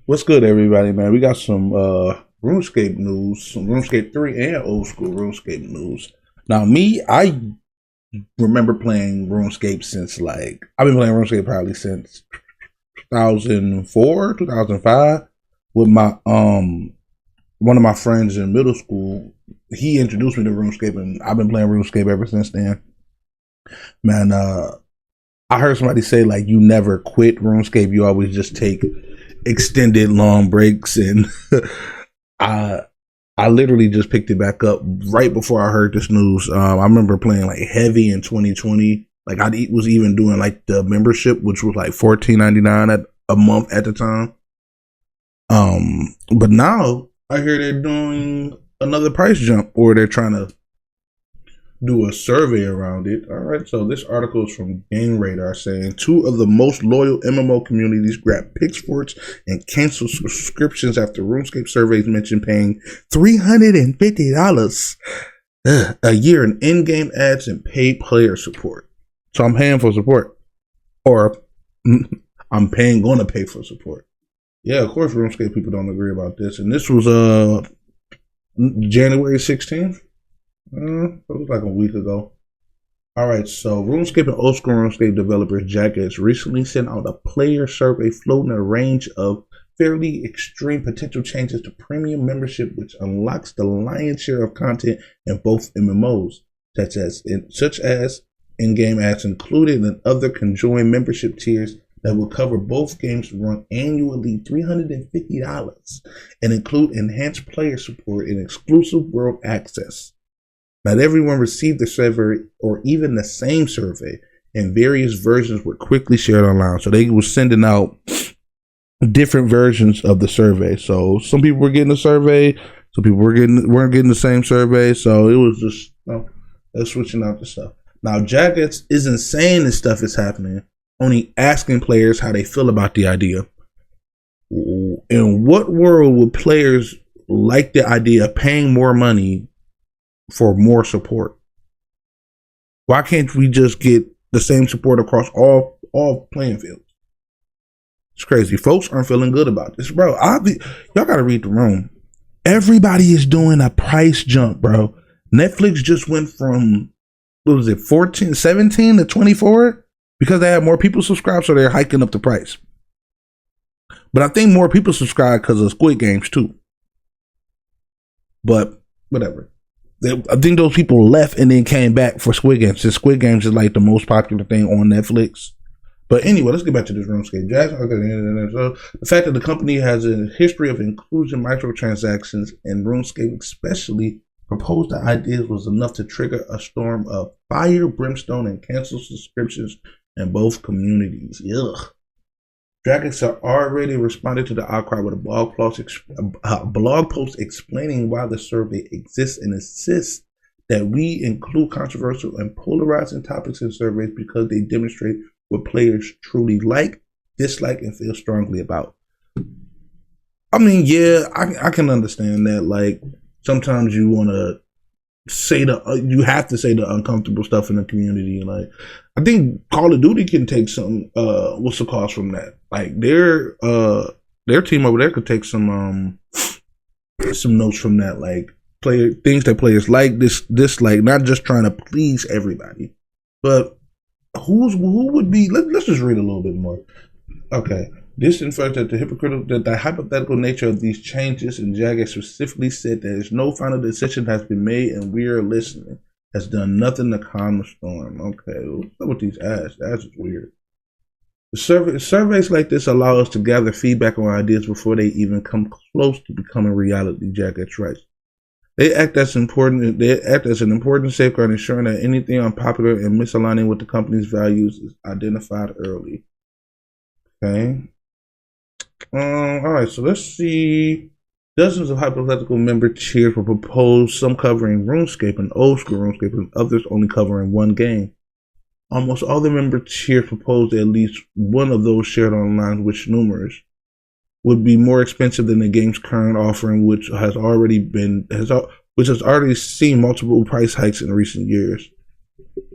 What's good, everybody, man? We got some RuneScape news, some RuneScape 3 and old school RuneScape news. Now, I remember playing RuneScape since I've been playing RuneScape probably since 2004, 2005 with my one of my friends in middle school. He introduced me to RuneScape, and I've been playing RuneScape ever since then. Man, I heard somebody say like you never quit RuneScape, you always just take extended long breaks, and I I literally just picked it back up right before I heard this news. I remember playing like heavy in 2020. Like I was even doing like the membership, which was like $14.99 at a month at the time. But now I hear they're doing another price jump, or they're trying to do a survey around it. All right, so this article is from Game Radar saying two of the most loyal MMO communities grab pitchforks and cancel subscriptions after RuneScape surveys mention paying $350 a year in in-game ads and paid player support. So I'm paying for support, or I'm going to pay for support. Yeah, of course, RuneScape people don't agree about this, and this was January 16th. It was like a week ago. Alright, so RuneScape and old school RuneScape developers Jackets recently sent out a player survey floating a range of fairly extreme potential changes to premium membership, which unlocks the lion's share of content in both MMOs, such as in-game ads included and other conjoined membership tiers that will cover both games to run annually $350 and include enhanced player support and exclusive world access. Not everyone received the survey or even the same survey, and various versions were quickly shared online. So they were sending out different versions of the survey. So some people were getting a survey, some people weren't getting the same survey. So it was just they're switching out the stuff. Now Jackets isn't saying this stuff is happening, only asking players how they feel about the idea. In what world would players like the idea of paying more money for more support? Why can't we just get the same support across all playing fields? It's crazy. Folks aren't feeling good about this, bro. Y'all gotta read the room. Everybody is doing a price jump, bro. Netflix just went from, what was it, 17 to 24 because they have more people subscribed, so they're hiking up the price. But I think more people subscribe because of Squid Games too. But whatever. I think those people left and then came back for Squid Games. Since Squid Games is like the most popular thing on Netflix. But anyway, let's get back to this RuneScape. So the fact that the company has a history of inclusion microtransactions, and RuneScape especially proposed the ideas, was enough to trigger a storm of fire, brimstone, and cancel subscriptions in both communities. Ugh. Dragons have already responded to the outcry with a blog post explaining why the survey exists and insists that we include controversial and polarizing topics in surveys because they demonstrate what players truly like, dislike, and feel strongly about. I mean, yeah, I can understand that. Like, sometimes you want to you have to say the uncomfortable stuff in the community. Like, I think Call of Duty can take some what's the cause from that. Like their team over there could take some notes from that. Like things that players like, dislike, not just trying to please everybody. But who would be? Let's just read a little bit more. Okay. This infers that the hypothetical nature of these changes, and Jagger specifically said that there's no final decision has been made and we are listening. Has done nothing to calm the storm. Okay, what's up with these ads? Ads is weird. Surveys like this allow us to gather feedback on ideas before they even come close to becoming reality, Jagger writes. They act as an important safeguard, ensuring that anything unpopular and misaligning with the company's values is identified early. Okay. Alright, so let's see. Dozens of hypothetical member tiers were proposed, some covering RuneScape and old school RuneScape, and others only covering one game. Almost all the member tiers proposed at least one of those shared online, which numerous would be more expensive than the game's current offering, which has already seen multiple price hikes in recent years.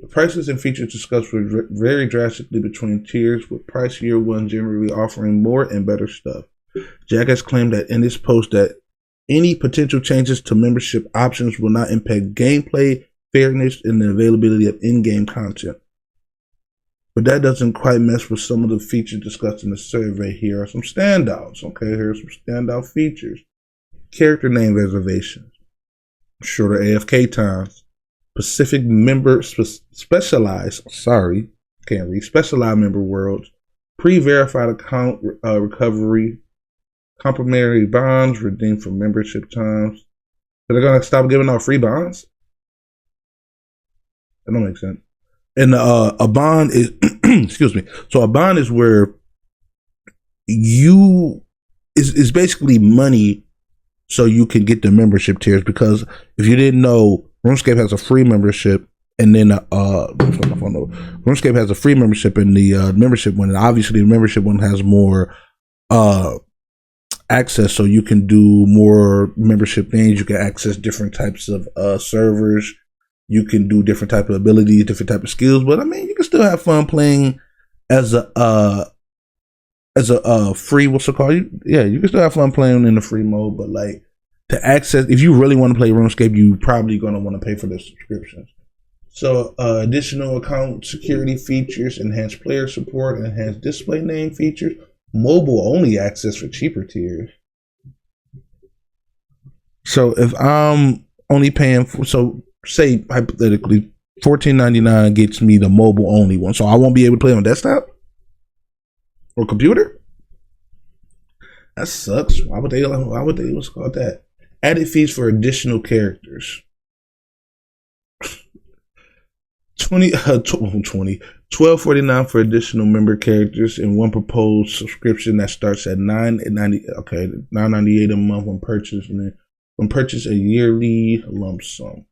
The prices and features discussed would vary drastically between tiers, with price year one generally offering more and better stuff. Jack has claimed that in his post that any potential changes to membership options will not impact gameplay, fairness, and the availability of in-game content. But that doesn't quite mess with some of the features discussed in the survey. Here are some standouts. Okay, here are some standout features. Character name reservations, shorter AFK times, specific member specialized member worlds, pre-verified account recovery, complimentary bonds redeemed for membership times. So they're gonna stop giving out free bonds? That don't make sense. And a bond is excuse me. So a bond is where you is basically money so you can get the membership tiers, because if you didn't know, RuneScape has a free membership, and then RuneScape has a free membership, and the membership one, and obviously the membership one has more access, so you can do more membership things. You can access different types of servers. You can do different type of abilities, different type of skills. But I mean, you can still have fun playing as a free, what's it called? Yeah, you can still have fun playing in the free mode. But like, to access, if you really want to play RuneScape, you probably gonna want to pay for the subscriptions. So additional account security features, enhanced player support, enhanced display name features, mobile only access for cheaper tiers. So if I'm only paying for, so say hypothetically $14.99 gets me the mobile only one, so I won't be able to play on desktop or computer. That sucks. Why would they what's called that? Added fees for additional characters. $12.49 for additional member characters, and one proposed subscription that starts at $9.98 a month when purchased, and then when purchased a yearly lump sum.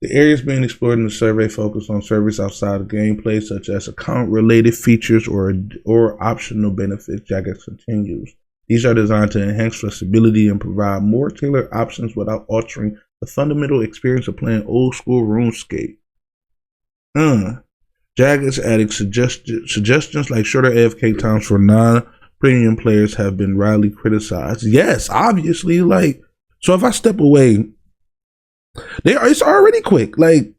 The areas being explored in the survey focus on services outside of gameplay, such as account-related features or optional benefits. Jagex continues. These are designed to enhance flexibility and provide more tailored options without altering the fundamental experience of playing old school RuneScape. Jagex added suggestions like shorter AFK times for non-premium players have been widely criticized. Yes, obviously, like, so if I step away, it's already quick. Like,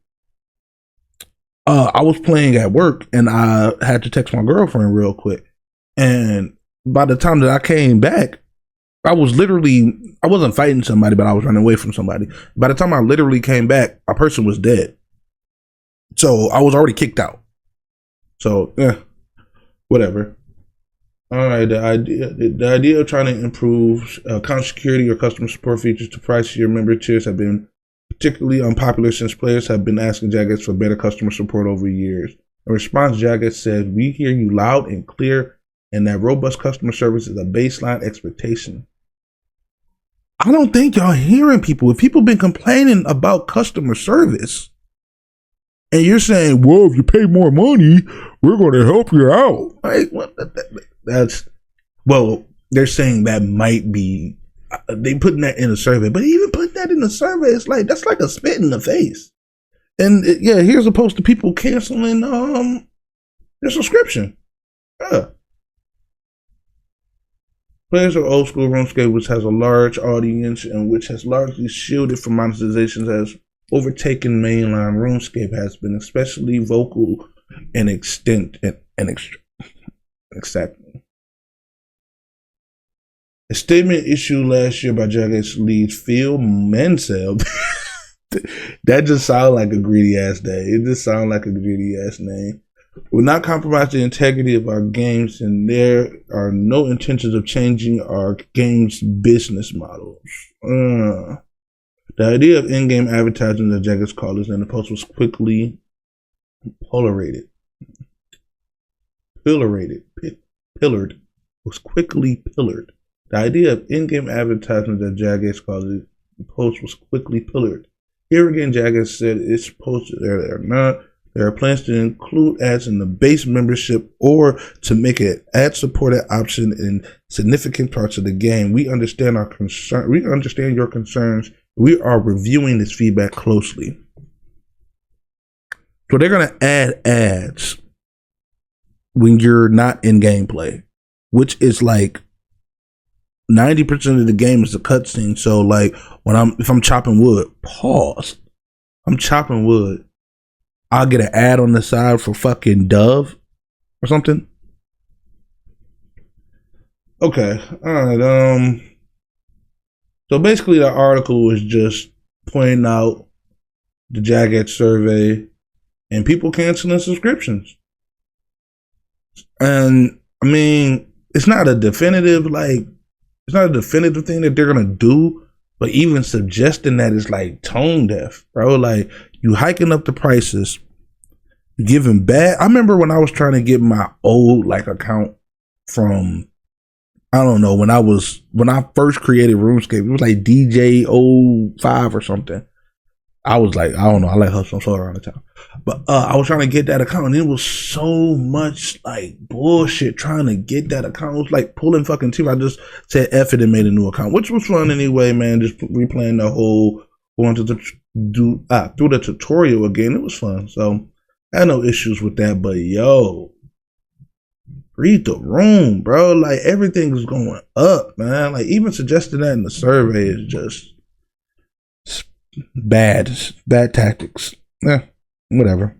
I was playing at work and I had to text my girlfriend real quick, and by the time that I came back, I wasn't fighting somebody, but I was running away from somebody. By the time I literally came back, a person was dead. So I was already kicked out. So, whatever. All right, the idea of trying to improve account security or customer support features to pricier member tiers have been particularly unpopular since players have been asking Jagex for better customer support over years. In response, Jagex said, "We hear you loud and clear, and that robust customer service is a baseline expectation." I don't think y'all hearing people. If people been complaining about customer service, and you're saying, "Well, if you pay more money, we're going to help you out," like, what? They're saying that might be. They putting that in a survey, but even putting that in a survey, it's like, that's like a spit in the face. And here's opposed to people canceling their subscription. Players of old school RuneScape, which has a large audience and which has largely shielded from monetizations, has overtaken mainline RuneScape, has been especially vocal and exacting. A statement issued last year by Jagex lead Phil Mansell. That just sounds like a greedy ass name. It just sounds like a greedy ass name. Will not compromise the integrity of our games, and there are no intentions of changing our game's business models. The idea of in-game advertising, that Jagex called it, and the post was quickly pillared. The idea of in-game advertisement, that Jagex called it, the post was quickly pillared. Here again, Jagex said it's posted there are plans to include ads in the base membership or to make an ad-supported option in significant parts of the game. We understand your concerns. We are reviewing this feedback closely. So they're going to add ads when you're not in gameplay. which is like 90% of the game is a cutscene. So like if I'm chopping wood, pause. I'm chopping wood. I'll get an ad on the side for fucking Dove or something. Okay, all right. So basically, the article was just pointing out the Jagex survey and people canceling subscriptions. And I mean, it's not a definitive thing that they're gonna do, but even suggesting that is like tone deaf, bro. Like, you hiking up the prices, you giving bad. I remember when I was trying to get my old like account from, I don't know, when I first created RuneScape, it was like DJ05 or something. I was like, I don't know, I like hustling so around the town. But I was trying to get that account, and it was so much like bullshit trying to get that account. It was like pulling fucking teeth. I just said F it and made a new account, which was fun anyway, man. Just replaying the whole, going to through the tutorial again. It was fun. So I had no issues with that. But yo, read the room, bro. Like, everything's going up, man. Like, even suggesting that in the survey is just bad tactics. Yeah, whatever.